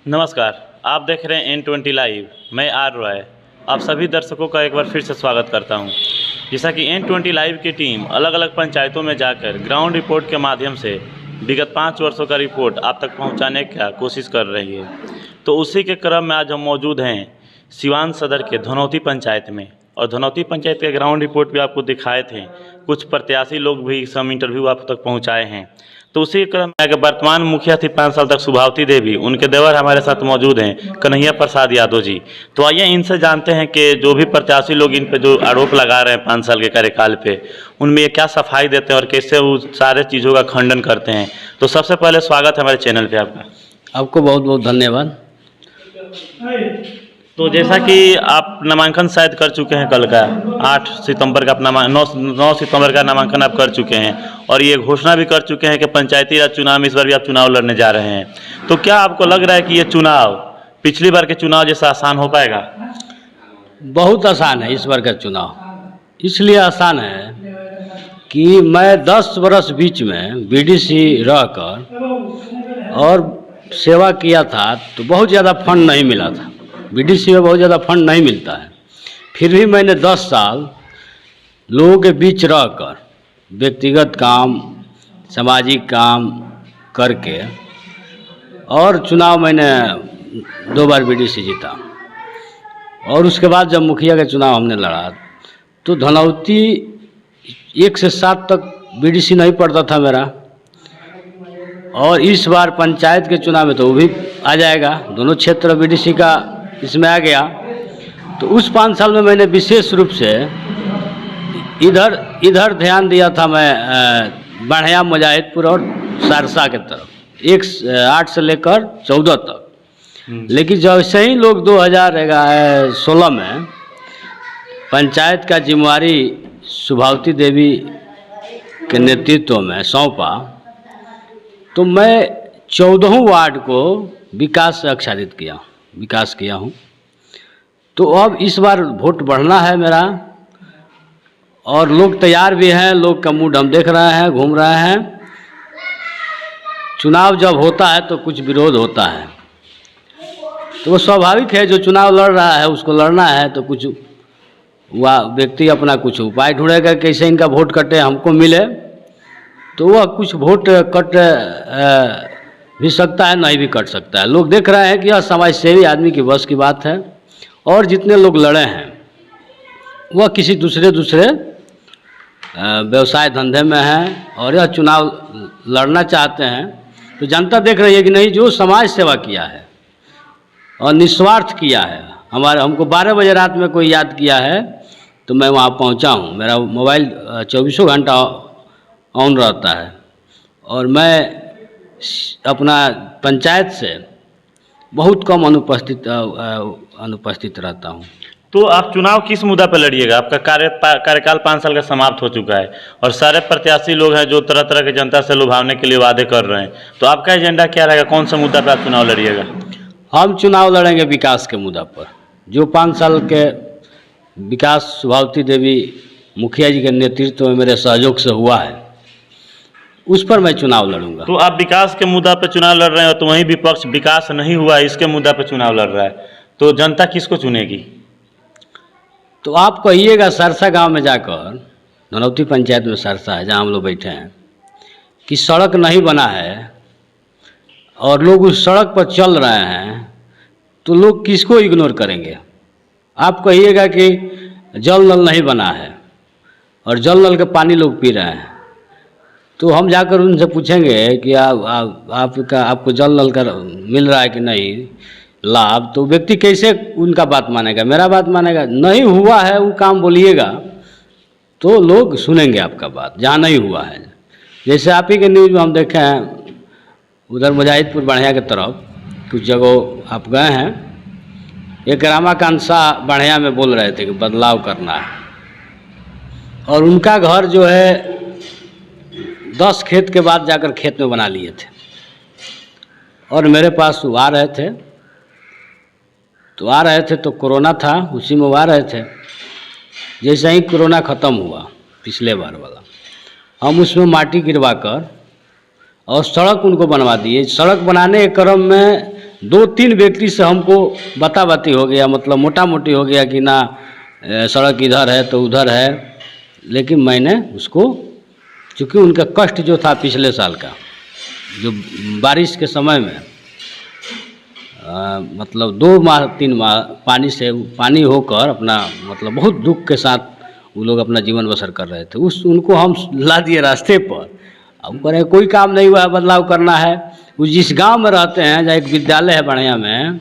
नमस्कार, आप देख रहे हैं N20 लाइव। मैं आर रॉय आप सभी दर्शकों का एक बार फिर से स्वागत करता हूं। जैसा कि N20 लाइव की टीम अलग अलग पंचायतों में जाकर ग्राउंड रिपोर्ट के माध्यम से विगत 5 वर्षों का रिपोर्ट आप तक पहुंचाने की कोशिश कर रही है, तो उसी के क्रम में आज हम मौजूद हैं सिवान सदर के धनौती पंचायत में। और धनौती पंचायत के ग्राउंड रिपोर्ट भी आपको दिखाए थे, कुछ प्रत्याशी लोग भी सम इंटरव्यू आप तक पहुँचाए हैं। तो उसी क्रम में वर्तमान मुखिया थी 5 साल तक शुभावती देवी, उनके देवर हमारे साथ मौजूद हैं कन्हैया प्रसाद यादव जी। तो आइए इनसे जानते हैं कि जो भी प्रत्याशी लोग इन पे जो आरोप लगा रहे हैं 5 साल के कार्यकाल पे, उनमें ये क्या सफाई देते हैं और कैसे वो सारे चीज़ों का खंडन करते हैं। तो सबसे पहले स्वागत है हमारे चैनल पे आपका। आपको बहुत बहुत धन्यवाद। तो जैसा कि आप नामांकन शायद कर चुके हैं, कल का 8 सितंबर का अपना 9 सितंबर का नामांकन आप कर चुके हैं और ये घोषणा भी कर चुके हैं कि पंचायती राज चुनाव में इस बार भी आप चुनाव लड़ने जा रहे हैं। तो क्या आपको लग रहा है कि ये चुनाव पिछली बार के चुनाव जैसा आसान हो पाएगा? बहुत आसान है इस बार का चुनाव। इसलिए आसान है कि मैं 10 वर्ष बीच में बीडीसी रहकर और सेवा किया था, तो बहुत ज़्यादा फंड नहीं मिला था। बीडीसी में बहुत ज़्यादा फंड नहीं मिलता है, फिर भी मैंने 10 साल लोगों के बीच रहकर व्यक्तिगत काम, सामाजिक काम करके और चुनाव मैंने 2 बार बीडीसी जीता। और उसके बाद जब मुखिया का चुनाव हमने लड़ा तो धनौती 1 से 7 तक बीडीसी नहीं पड़ता था मेरा, और इस बार पंचायत के चुनाव में तो वो भी आ जाएगा। दोनों क्षेत्र बीडीसी का इसमें आ गया। तो उस 5 साल में मैंने विशेष रूप से इधर ध्यान दिया था। मैं बढ़िया, मुजाहिदपुर और सहरसा के तरफ 8 से लेकर 14 तक। लेकिन जैसे ही लोग 2016 में पंचायत का जिम्मेवारी शुभावती देवी के नेतृत्व में सौंपा, तो मैं 14 वार्ड को विकास से आच्छादित विकास किया हूँ। तो अब इस बार वोट बढ़ना है मेरा, और लोग तैयार भी हैं। लोग का मूड हम देख रहे हैं, घूम रहे हैं। चुनाव जब होता है तो कुछ विरोध होता है, तो वो स्वाभाविक है। जो चुनाव लड़ रहा है उसको लड़ना है, तो कुछ वह व्यक्ति अपना कुछ उपाय ढूंढेगा कैसे इनका वोट कटे, हमको मिले। तो वह कुछ वोट कट भी सकता है, नहीं भी कट सकता है। लोग देख रहे हैं कि यह समाज सेवी आदमी की बस की बात है। और जितने लोग लड़े हैं वह किसी दूसरे व्यवसाय धंधे में हैं और यह चुनाव लड़ना चाहते हैं। तो जनता देख रही है कि नहीं, जो समाज सेवा किया है और निस्वार्थ किया है। हमको 12 बजे रात में कोई याद किया है तो मैं वहाँ पहुँचा हूँ। मेरा मोबाइल 24 घंटा ऑन रहता है और मैं अपना पंचायत से बहुत कम अनुपस्थित रहता हूँ। तो आप चुनाव किस मुद्दा पर लड़िएगा? आपका कार्यकाल 5 साल का समाप्त हो चुका है और सारे प्रत्याशी लोग हैं जो तरह तरह के जनता से लुभावने के लिए वादे कर रहे हैं। तो आपका एजेंडा क्या रहेगा? कौन सा मुद्दा पर आप चुनाव लड़िएगा? हम चुनाव लड़ेंगे विकास के मुद्दा पर। जो 5 साल के विकास शुभावती देवी मुखिया जी के नेतृत्व में मेरे सहयोग से हुआ है, उस पर मैं चुनाव लड़ूंगा। तो आप विकास के मुद्दा पर चुनाव लड़ रहे हैं तो वहीं विपक्ष विकास नहीं हुआ है इसके मुद्दा पर चुनाव लड़ रहा है, तो जनता किसको चुनेगी? तो आप कहिएगा सरसा गांव में जाकर, धनौती पंचायत में सरसा है जहां हम लोग बैठे हैं, कि सड़क नहीं बना है और लोग उस सड़क पर चल रहे हैं, तो लोग किसको इग्नोर करेंगे? आप कहिएगा कि जल नल नहीं बना है और जल नल का पानी लोग पी रहे हैं, तो हम जाकर उनसे पूछेंगे कि आपको जल नल का मिल रहा है कि नहीं लाभ, तो व्यक्ति कैसे उनका बात मानेगा? मेरा बात मानेगा? नहीं हुआ है वो काम बोलिएगा तो लोग सुनेंगे आपका बात, जहाँ नहीं हुआ है। जैसे आप ही के न्यूज़ में हम देखे हैं, उधर मुजाहिदपुर बढ़िया की तरफ कुछ जगह आप गए हैं, एक रामाकांत शाह बढ़िया में बोल रहे थे कि बदलाव करना है, और उनका घर जो है 10 खेत के बाद जाकर खेत में बना लिए थे। और मेरे पास वो आ रहे थे तो कोरोना था, उसी में वो आ रहे थे। जैसे ही कोरोना ख़त्म हुआ पिछले बार वाला, हम उसमें माटी गिरवा कर और सड़क उनको बनवा दिए। सड़क बनाने के क्रम में 2-3 व्यक्ति से हमको बाती हो गया, मतलब मोटा मोटी हो गया कि ना सड़क इधर है तो उधर है। लेकिन मैंने उसको, चूँकि उनका कष्ट जो था पिछले साल का, जो बारिश के समय में मतलब 2 माह 3 माह पानी होकर अपना मतलब बहुत दुख के साथ वो लोग अपना जीवन बसर कर रहे थे, उनको हम ला दिए रास्ते पर। अब करें कोई काम नहीं हुआ, बदलाव करना है। वो जिस गांव में रहते हैं, जहाँ एक विद्यालय है बढ़िया में,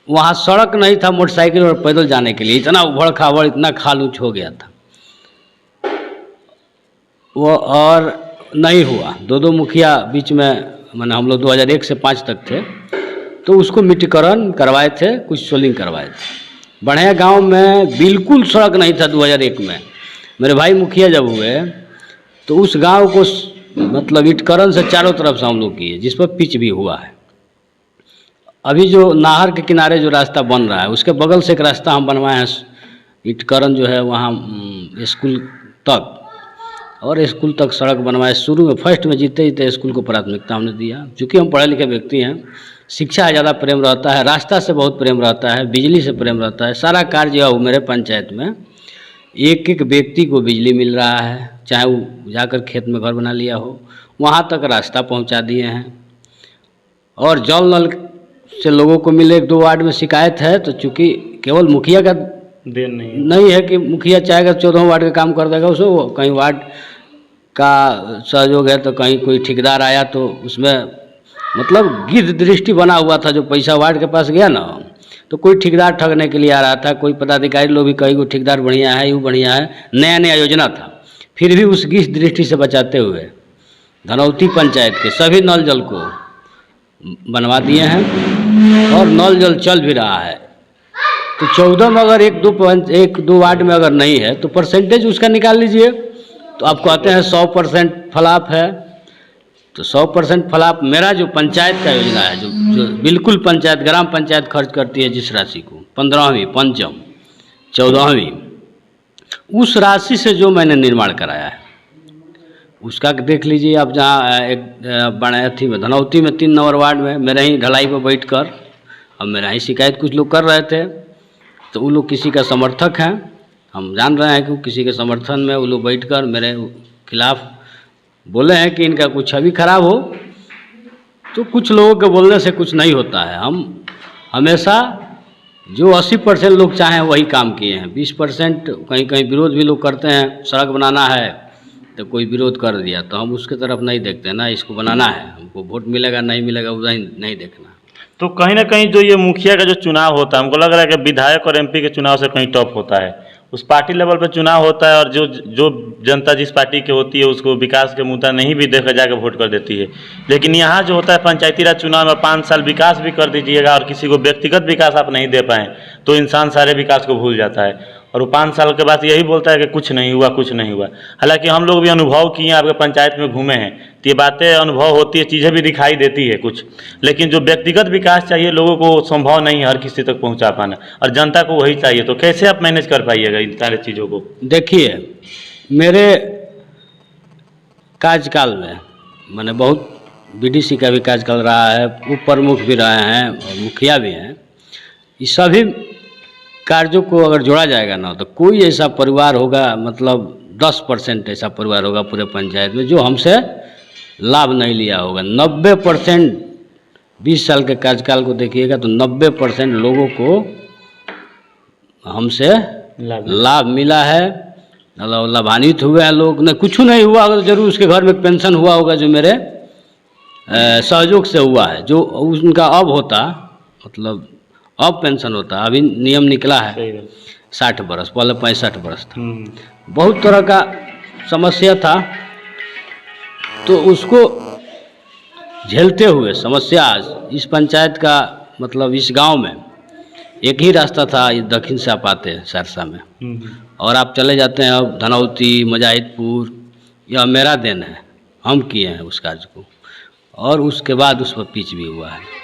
वहाँ सड़क नहीं था मोटरसाइकिल और पैदल जाने के लिए, इतना उबड़ खाबड़, इतना खाल ऊँच हो गया था वो, और नहीं हुआ। 2 मुखिया बीच में, मैंने हम लोग 2001 से 5 तक थे, तो उसको मिट्टीकरण करवाए थे, कुछ सोलिंग करवाए थे। बढ़िया गांव में बिल्कुल सड़क नहीं था 2001 में। मेरे भाई मुखिया जब हुए तो उस गांव को मतलब ईंटकरण से चारों तरफ से हम लोग किए, जिस पर पिच भी हुआ है। अभी जो नहर के किनारे जो रास्ता बन रहा है, उसके बगल से एक रास्ता हम बनवाए हैं ईंटकरण जो है वहाँ स्कूल तक, और स्कूल तक सड़क बनवाए। शुरू में फर्स्ट में जीते स्कूल को प्राथमिकता हमने दिया। चूँकि हम पढ़े लिखे व्यक्ति हैं, शिक्षा से ज़्यादा प्रेम रहता है, रास्ता से बहुत प्रेम रहता है, बिजली से प्रेम रहता है। सारा कार्य जो मेरे पंचायत में एक एक व्यक्ति को बिजली मिल रहा है, चाहे वो जाकर खेत में घर बना लिया हो, वहाँ तक रास्ता पहुँचा दिए हैं। और जल नल से लोगों को मिले। 1-2 वार्ड में शिकायत है, तो चूँकि केवल मुखिया का देन नहीं है कि मुखिया चाहेगा 14 वार्ड का काम कर देगा उसको, कहीं वार्ड का सहयोग है, तो कहीं कोई ठेकेदार आया तो उसमें मतलब गिद्ध दृष्टि बना हुआ था। जो पैसा वार्ड के पास गया ना, तो कोई ठेकेदार ठगने के लिए आ रहा था, कोई पदाधिकारी लोग भी कहीं को ठेकेदार बढ़िया है, यूँ बढ़िया है, नया योजना था। फिर भी उस गिद्ध दृष्टि से बचाते हुए धनौती पंचायत के सभी नल जल को बनवा दिए हैं, और नल जल चल भी रहा है। तो 14 में अगर 1-2 वार्ड में अगर नहीं है, तो परसेंटेज उसका निकाल लीजिए। तो आप कहते हैं 100% फलाप है, तो 100% फलाप मेरा जो पंचायत का योजना है, जो बिल्कुल पंचायत, ग्राम पंचायत खर्च करती है जिस राशि को, 15वीं, पंचम, 14वीं, उस राशि से जो मैंने निर्माण कराया है उसका देख लीजिए आप। जहाँ एक बड़े अथी में धनौती में 3 नंबर वार्ड में मेरे ही ढलाई पर बैठ कर, अब मेरा ही शिकायत कुछ लोग कर रहे थे, तो वो लोग किसी का समर्थक हैं, हम जान रहे हैं कि किसी के समर्थन में वो लोग बैठकर मेरे खिलाफ बोले हैं कि इनका कुछ छवि खराब हो। तो कुछ लोगों के बोलने से कुछ नहीं होता है। हम हमेशा जो 80% लोग चाहें वही काम किए हैं। 20% कहीं कहीं विरोध भी लोग करते हैं। सड़क बनाना है तो कोई विरोध कर दिया, तो हम उसके तरफ नहीं देखते ना, इसको बनाना है, हमको वोट मिलेगा नहीं मिलेगा उधर नहीं देखना। तो कहीं ना कहीं जो ये मुखिया का जो चुनाव होता है, हमको लग रहा है कि विधायक और एमपी के चुनाव से कहीं टॉप होता है। उस पार्टी लेवल पे चुनाव होता है, और जो जनता जिस पार्टी की होती है उसको विकास के मुद्दा नहीं भी देखा जाकर वोट कर देती है। लेकिन यहाँ जो होता है पंचायती राज चुनाव में 5 साल विकास भी कर दीजिएगा और किसी को व्यक्तिगत विकास आप नहीं दे पाएँ, तो इंसान सारे विकास को भूल जाता है, और वो 5 साल के बाद यही बोलता है कि कुछ नहीं हुआ, कुछ नहीं हुआ। हालांकि हम लोग भी अनुभव किए, आपके पंचायत में घूमे हैं, तो ये बातें अनुभव होती है, चीज़ें भी दिखाई देती है कुछ। लेकिन जो व्यक्तिगत विकास चाहिए लोगों को, संभव नहीं है हर किसी तक पहुंचा पाना, और जनता को वही चाहिए। तो कैसे आप मैनेज कर पाइएगा इन सारी चीज़ों को? देखिए, मेरे कार्यकाल में मैंने बहुत बीडीसी का भी कार्यकाल रहा है, उप प्रमुख भी रहे हैं और मुखिया भी हैं। इस सभी कार्यों को अगर जोड़ा जाएगा ना, तो कोई ऐसा परिवार होगा, मतलब 10% ऐसा परिवार होगा पूरे पंचायत में जो हमसे लाभ नहीं लिया होगा। 90% 20 साल के कार्यकाल को देखिएगा तो 90% लोगों को हमसे लाभ मिला है, लाभान्वित हुए हैं लोग। नहीं कुछ नहीं हुआ अगर जरूर उसके घर में पेंशन हुआ होगा, जो मेरे सहयोग से हुआ है, जो उनका अब होता, मतलब अब पेंशन होता। अभी नियम निकला है 60 बरस, पहले 65 बरस था। बहुत तरह का समस्या था, तो उसको झेलते हुए समस्या, इस पंचायत का मतलब इस गांव में एक ही रास्ता था, ये दक्षिण से आप आते हैं सरसा में, और आप चले जाते हैं अब धनौती, मुजाहिदपुर। यह मेरा देन है, हम किए हैं उस कार्य को, और उसके बाद उस पर पिच भी हुआ है।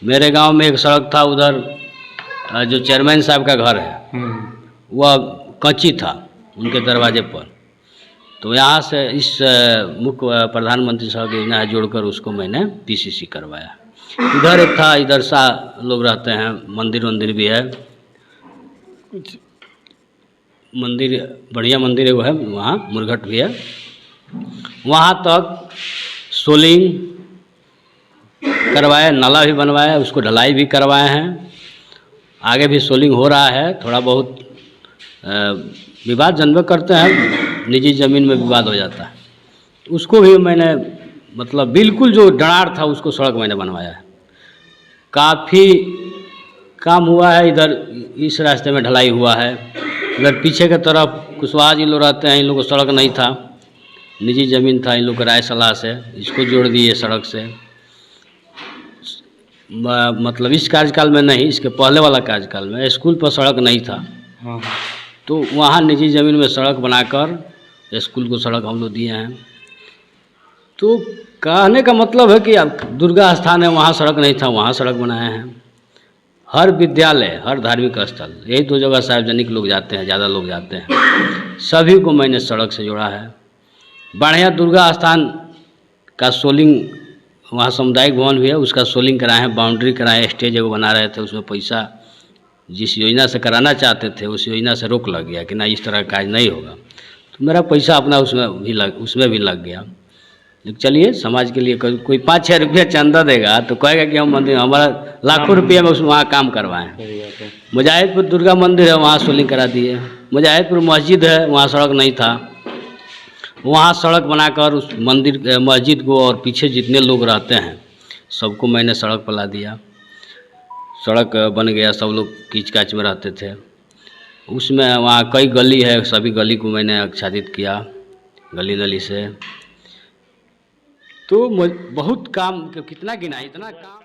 मेरे गांव में एक सड़क था, उधर जो चेयरमैन साहब का घर है वह कच्ची था उनके दरवाजे पर, तो यहाँ से इस मुख्य प्रधानमंत्री सड़क योजना जोड़कर उसको मैंने पीसीसी करवाया। इधर एक था, इधर शाह लोग रहते हैं, मंदिर वंदिर भी है, कुछ मंदिर बढ़िया मंदिर है वो है, वहाँ मुरघट भी है। वहाँ तक सोलिंग करवाए, नाला भी बनवाया, उसको ढलाई भी करवाए हैं, आगे भी सोलिंग हो रहा है। थोड़ा बहुत विवाद जनबे करते हैं, निजी ज़मीन में विवाद हो जाता है, उसको भी मैंने मतलब बिल्कुल जो डरार था उसको सड़क मैंने बनवाया है। काफ़ी काम हुआ है, इधर इस रास्ते में ढलाई हुआ है, इधर पीछे की तरफ कुशवाहा जी लोग रहते हैं, इन लोगों को सड़क नहीं था, निजी ज़मीन था, इन लोग की राय सलाह से इसको जोड़ दिए सड़क से। मतलब इस कार्यकाल में नहीं, इसके पहले वाला कार्यकाल में स्कूल पर सड़क नहीं था, तो वहाँ निजी ज़मीन में सड़क बनाकर स्कूल को सड़क हम लोग दिए हैं। तो कहने का मतलब है कि अब दुर्गा स्थान है, वहाँ सड़क नहीं था, वहाँ सड़क बनाए हैं। हर विद्यालय, हर धार्मिक स्थल, यही दो जगह सार्वजनिक लोग जाते हैं, ज़्यादा लोग जाते हैं, सभी को मैंने सड़क से जोड़ा है। बढ़िया दुर्गा स्थान का सोलिंग, वहाँ सामुदायिक भवन भी है, उसका सोलिंग कराए हैं, बाउंड्री कराए हैं, स्टेज एगो बना रहे थे, उसमें पैसा जिस योजना से कराना चाहते थे उस योजना से रोक लग गया कि ना इस तरह का कार्य नहीं होगा, तो मेरा पैसा अपना उसमें भी लग गया। लेकिन चलिए, समाज के लिए कोई 5-6 रुपया चंदा देगा तो कहेगा कि हम मंदिर, हमारा लाखों रुपये में वहाँ काम करवाएं। मुजाहिदपुर दुर्गा मंदिर है, वहाँ सोलिंग करा दिए। मुजाहिदपुर मस्जिद है, वहाँ सड़क नहीं था, वहाँ सड़क बनाकर उस मंदिर मस्जिद को और पीछे जितने लोग रहते हैं सबको मैंने सड़क पर ला दिया। सड़क बन गया, सब लोग कीच काच में रहते थे उसमें। वहाँ कई गली है, सभी गली को मैंने आच्छादित किया गली नली से। तो बहुत काम, कितना गिना, इतना काम।